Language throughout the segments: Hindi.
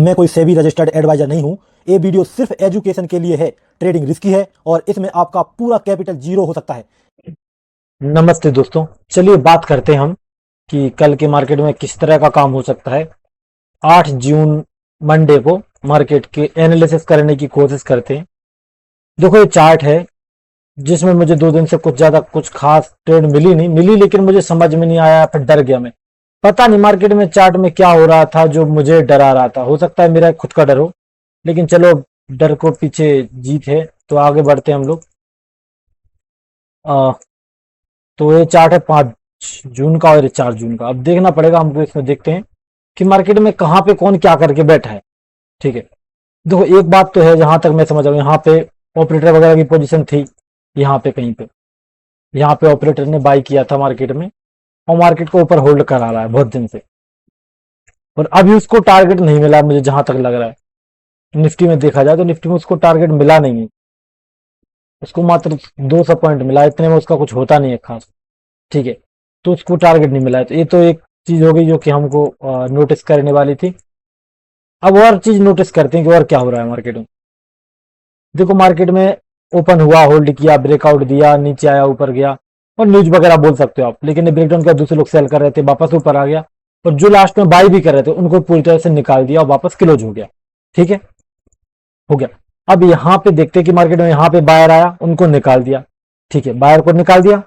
मैं कोई सेबी रजिस्टर्ड एडवाइजर नहीं हूं। ये वीडियो सिर्फ एजुकेशन के लिए है। ट्रेडिंग रिस्की है और इसमें आपका पूरा कैपिटल जीरो हो सकता है। नमस्ते दोस्तों, चलिए बात करते हैं हम कि कल के मार्केट में किस तरह का काम हो सकता है। 8 जून मंडे को मार्केट के एनालिसिस करने की कोशिश करते हैं। देखो ये चार्ट है जिसमें मुझे 2 दिन से कुछ ज्यादा कुछ खास ट्रेड मिली, लेकिन मुझे समझ में नहीं आया, फिर डर गया मैं। पता नहीं मार्केट में चार्ट में क्या हो रहा था जो मुझे डरा रहा था। हो सकता है मेरा खुद का डर हो, लेकिन चलो डर को पीछे जीत है तो आगे बढ़ते हैं हम लोग। तो ये चार्ट है 5 जून का और 4 जून का। अब देखना पड़ेगा हमको, इसमें देखते हैं कि मार्केट में कहाँ पे कौन क्या करके बैठा है। ठीक है, देखो एक बात तो है, जहां तक मैं समझ रहा हूँ, यहाँ पे ऑपरेटर वगैरह की पोजीशन थी, यहाँ पे कहीं पे, यहाँ पे ऑपरेटर ने बाई किया था मार्केट में और मार्केट को ऊपर होल्ड करा रहा है बहुत दिन से, और अभी उसको टारगेट नहीं मिला मुझे जहां तक लग रहा है। निफ्टी में देखा जाए तो निफ्टी में उसको टारगेट मिला नहीं है, उसको मात्र 200 पॉइंट मिला, इतने में उसका कुछ होता नहीं है खास। ठीक है, तो उसको टारगेट नहीं मिला है, तो ये तो एक चीज हो गई जो कि हमको नोटिस करने वाली थी। अब और चीज नोटिस करते हैं कि और क्या हो रहा है मार्केट में। देखो मार्केट में ओपन हुआ, होल्ड किया, ब्रेकआउट दिया, नीचे आया, ऊपर गया, और न्यूज वगैरह बोल सकते हो आप, लेकिन ब्रेकडाउन किया, दूसरे लोग सेल कर रहे थे, वापस ऊपर आ गया, और जो लास्ट में बाई भी कर रहे थे उनको पूरी तरह से निकाल दिया और वापस क्लोज हो गया। ठीक है, हो गया। अब यहाँ पे देखते हैं कि मार्केट में यहाँ पे बायर आया, उनको निकाल दिया। ठीक है, बायर को निकाल दिया,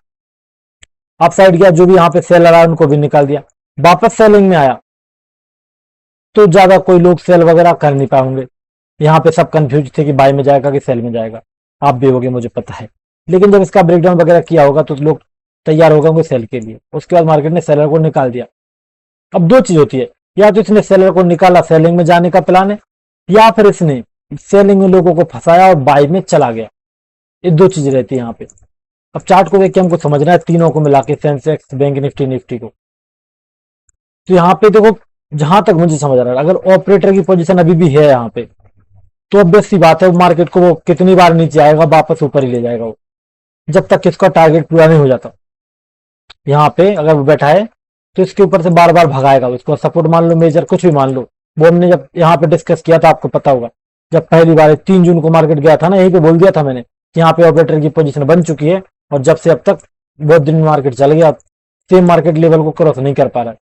अप साइड गया, जो भी यहाँ पे सेलर आया उनको भी निकाल दिया, वापस सेलिंग में आया, तो ज्यादा कोई लोग सेल वगैरह कर नहीं पाएंगे। यहाँ पे सब कंफ्यूज थे कि बाय में जाएगा कि सेल में जाएगा, आप भी होगे मुझे पता है, लेकिन जब इसका ब्रेकडाउन वगैरह किया होगा तो लोग तैयार हो गए सेल के लिए। उसके बाद मार्केट ने सेलर को निकाल दिया। अब दो चीज होती है, या तो इसने सेलर को निकाला, सेलिंग में जाने का प्लान है, या फिर इसने सेलिंग में लोगों को फंसाया और बाय में चला गया। ये दो चीज रहती है यहाँ पे। अब चार्ट को देख के हमको समझना है तीनों को मिला के, सेंसेक्स, बैंक निफ्टी, निफ्टी को। तो यहाँ पे देखो, जहां तक मुझे समझ रहा है, अगर ऑपरेटर की पोजीशन अभी भी है यहाँ पे, तो ऑब्वियस सी बात है मार्केट को वो कितनी बार नीचे आएगा, वापस ऊपर ही ले जाएगा वो, जब तक इसका टारगेट पूरा नहीं हो जाता। यहाँ पे अगर वो बैठा है तो इसके ऊपर से बार बार भगाएगा, उसको सपोर्ट मान लो, मेजर कुछ भी मान लो। वो हमने जब यहाँ पे डिस्कस किया था, आपको पता होगा, जब पहली बार 3 जून को मार्केट गया था ना, यहीं पे बोल दिया था मैंने कि यहाँ पे ऑपरेटर की पोजीशन बन चुकी है, और जब से अब तक बहुत दिन मार्केट चल गया, सेम मार्केट लेवल को क्रॉस नहीं कर पा रहा है।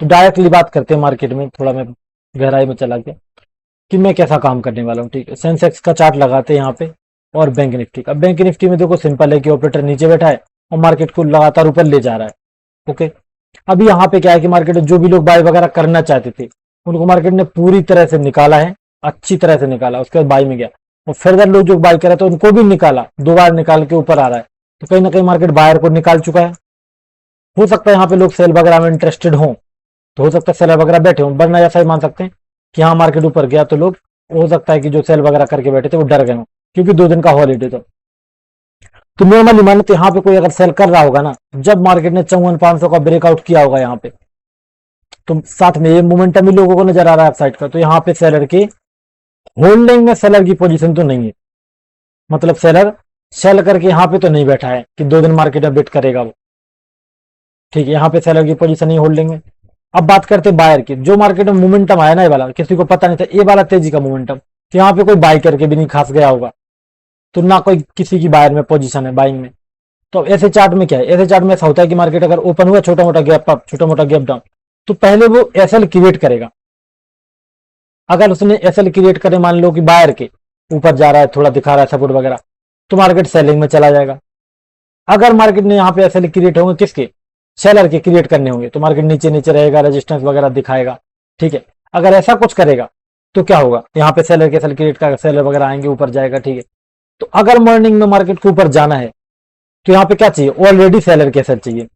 तो डायरेक्टली बात करते हैं मार्केट में, थोड़ा मैं गहराई में चला गया कि मैं कैसा काम करने वाला हूँ। ठीक है, सेंसेक्स का चार्ट लगाते हैं यहाँ पे, और बैंक निफ्टी का। बैंक निफ्टी में देखो सिंपल है कि ऑपरेटर नीचे बैठा है और मार्केट को लगातार ऊपर ले जा रहा है। ओके, अभी यहाँ पे क्या है कि मार्केट में जो भी लोग बाय वगैरह करना चाहते थे उनको मार्केट ने पूरी तरह से निकाला है, अच्छी तरह से निकाला, उसके बाद बाय में गया, और फर्दर लोग जो बाय कर रहे थे उनको भी निकाला, 2 बार निकाल के ऊपर आ रहा है। तो कहीं ना कहीं मार्केट बायर को निकाल चुका है। हो सकता है यहाँ पे लोग सेल वगैरह में इंटरेस्टेड हों, तो हो सकता है सेलर वगैरह बैठे हों, वरना ऐसा ही मान सकते हैं कि हाँ मार्केट ऊपर गया तो लोग, हो सकता है कि जो सेल वगैरह करके बैठे थे वो डर गए हों, क्योंकि 2 दिन का हॉलीडे था। तो नॉर्मली मानो तो यहाँ पे कोई अगर सेल कर रहा होगा ना, जब मार्केट ने 54,500 का ब्रेकआउट किया होगा यहाँ पे, तो साथ में ये मोमेंटम भी लोगों को नजर आ रहा है साइड का, तो यहाँ पे सेलर की होल्डिंग में सेलर की पोजीशन तो नहीं है। मतलब सेलर सेल करके यहाँ पे तो नहीं बैठा है कि 2 दिन मार्केट में वेट करेगा वो। ठीक है, यहाँ पे सेलर की पोजीशन नहीं होल्डिंग में। अब बात करते हैं बायर की। जो मार्केट में मोमेंटम आया ना, ये वाला किसी को पता नहीं था, ये वाला तेजी का मोमेंटम, तो यहाँ पे कोई बाय करके भी नहीं खास गया होगा, तो ना कोई किसी की बायर में पोजीशन है बाइंग में। तो ऐसे चार्ट में क्या है, ऐसे चार्ट में ऐसा होता है कि मार्केट अगर ओपन हुआ, छोटा मोटा गैप अप, छोटा मोटा गैप डाउन, तो पहले वो एसएल क्रिएट करेगा। अगर उसने एसएल क्रिएट करे, मान लो कि बायर के ऊपर जा रहा है, थोड़ा दिखा रहा है सपोर्ट वगैरह, तो मार्केट सेलिंग में चला जाएगा। अगर मार्केट ने यहाँ पे एसएल क्रिएट होंगे, किसके, सेलर के क्रिएट करने होंगे, तो मार्केट नीचे नीचे रहेगा, रेजिस्टेंस वगैरह दिखाएगा। ठीक है, अगर ऐसा कुछ करेगा तो क्या होगा, यहाँ पे सेलर के एसएल क्रिएट का, सेलर वगैरह आएंगे, ऊपर जाएगा। ठीक है, तो अगर मॉर्निंग में मार्केट को ऊपर जाना है तो यहाँ पे क्या चाहिए, ऑलरेडी सेलर के एसएल चाहिए,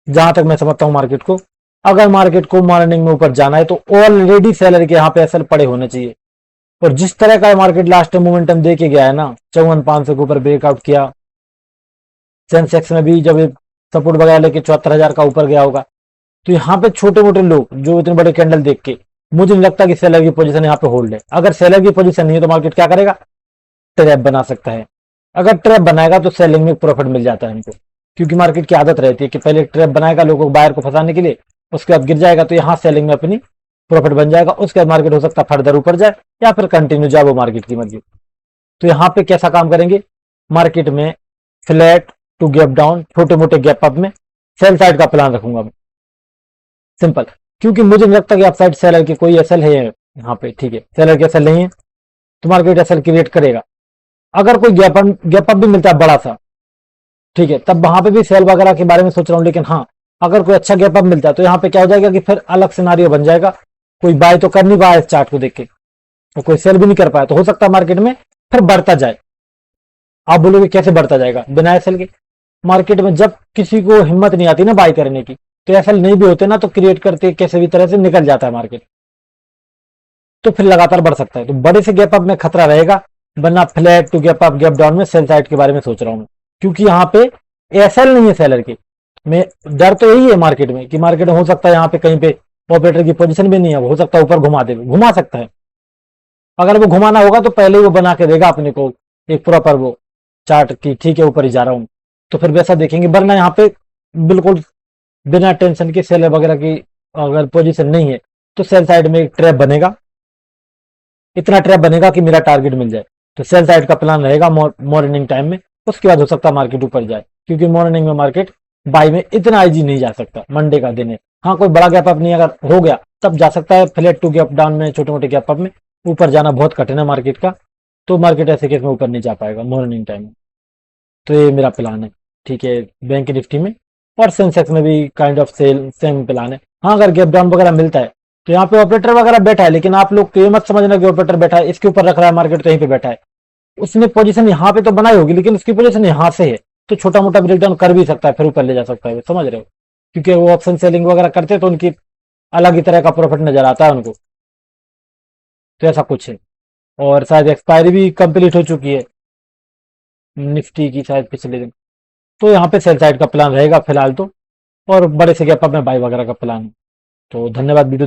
जहां तक मैं समझता हूं मार्केट को। अगर मार्केट को मॉर्निंग में ऊपर जाना है तो ऑलरेडी सेलर के यहाँ पे एसएल पड़े होने चाहिए। और जिस तरह का मार्केट लास्ट में मोमेंटम दे के गया है ना, 54,500 के ऊपर ब्रेकआउट किया, सेंसेक्स में भी जब सपोर्ट वगैरह लेके 74,000 का ऊपर गया होगा, तो यहाँ पे छोटे मोटे लोग जो इतने बड़े कैंडल देख के, मुझे नहीं लगता कि सेलर की पोजीशन यहाँ पे होल्ड है। अगर सेलर की पोजीशन नहीं है तो मार्केट क्या करेगा, ट्रैप बना सकता है। अगर ट्रैप बनाएगा तो सेलिंग में प्रॉफिट मिल जाता है हमको, क्योंकि मार्केट की आदत रहती है कि पहले ट्रैप बनाएगा लोगों को, बायर को फंसाने के लिए, उसके बाद गिर जाएगा, तो यहाँ सेलिंग में अपनी प्रॉफिट बन जाएगा, उसके बाद मार्केट हो सकता है फर्दर ऊपर जाए या फिर कंटिन्यू जाए, वो मार्केट की मर्जी। तो यहाँ पे कैसा काम करेंगे, मार्केट में फ्लैट टू गैप डाउन, छोटे मोटे गैप अप में सेल साइड का प्लान रखूंगा मैं, सिंपल। क्योंकि मुझे नहीं लगता कि आप साइड सेलर की कोई एसएल है यहाँ पे, ठीक है, सेलर की एसएल नहीं है तो मार्केट एसएल क्रिएट करेगा। अगर कोई गैप अप भी मिलता है बड़ा सा, ठीक है, तब वहां पे भी सेल वगैरह के बारे में सोच रहा हूँ। लेकिन हाँ, अगर कोई अच्छा गैप अप मिलता है तो यहाँ पे क्या हो जाएगा कि फिर अलग सिनारियो बन जाएगा, कोई बाय तो कर नहीं पाया इस चार्ट को देख के और कोई सेल भी नहीं कर पाया, तो हो सकता है मार्केट में फिर बढ़ता जाए। आप बोलोगे कैसे बढ़ता जाएगा बिना एसएल के, मार्केट में जब किसी को हिम्मत नहीं आती ना बाय करने की, तो एसएल नहीं भी होते ना तो क्रिएट करते कैसे भी तरह से निकल जाता है मार्केट, तो फिर लगातार बढ़ सकता है। तो बड़े से गैप अप में खतरा रहेगा, वरना flat to gap up gap down में सेल साइड के बारे में सोच रहा हूं मैं, क्योंकि यहाँ पे एसएल नहीं है सेलर की। मैं डर तो यही है मार्केट में कि मार्केट में हो सकता है यहाँ पे कहीं पे ऑपरेटर की पोजीशन भी नहीं है, हो सकता है ऊपर घुमा दे, घुमा सकता है। अगर वो घुमाना होगा तो पहले ही वो बना के देगा अपने को एक प्रॉपर वो चार्ट की, ठीक है ऊपर ही जा रहा हूं, तो फिर वैसा देखेंगे। वरना यहाँ पे बिल्कुल बिना टेंशन के सेल वगैरह की अगर पोजीशन नहीं है तो सेल साइड में एक ट्रैप बनेगा, इतना ट्रैप बनेगा कि मेरा टारगेट मिल जाए। तो सेल साइड का प्लान रहेगा मॉर्निंग टाइम में, उसके बाद हो सकता है मार्केट ऊपर जाए, क्योंकि मॉर्निंग में मार्केट बाई में इतना इजी नहीं जा सकता, मंडे का दिन है। हाँ, कोई बड़ा गैप अप नहीं अगर हो गया तब जा सकता है, फ्लैट टू गैप डाउन में छोटे मोटे गैप अप में ऊपर जाना बहुत कठिन है मार्केट का, तो मार्केट ऐसे केस में ऊपर नहीं जा पाएगा मॉर्निंग टाइम में। तो ये मेरा प्लान है, ठीक है, बैंक निफ्टी में और सेंसेक्स में भी काइंड ऑफ सेम प्लान है। हाँ, अगर गैप डाउन वगैरह मिलता है तो यहाँ पे ऑपरेटर वगैरह बैठा है, लेकिन आप लोग ये मत समझना कि ऑपरेटर बैठा है इसके ऊपर रख रहा है मार्केट तो यहीं पे बैठा है, उसने पोजीशन यहाँ पे तो बनाई होगी लेकिन उसकी पोजीशन यहाँ से है, तो छोटा मोटा ब्रेकडाउन कर भी सकता है, फिर ऊपर ले जा सकता है, समझ रहे हो, क्योंकि वो ऑप्शन सेलिंग वगैरह करते हैं तो उनकी अलग ही तरह का प्रॉफिट नजर आता है उनको। तो ऐसा कुछ है, और शायद एक्सपायरी भी कंप्लीट हो चुकी है निफ्टी की शायद पिछले दिन। तो यहाँ पे सेल साइड का प्लान रहेगा फिलहाल तो, और बड़े से गैप अप में बाई वगैरह का प्लान है। तो धन्यवाद वीडियो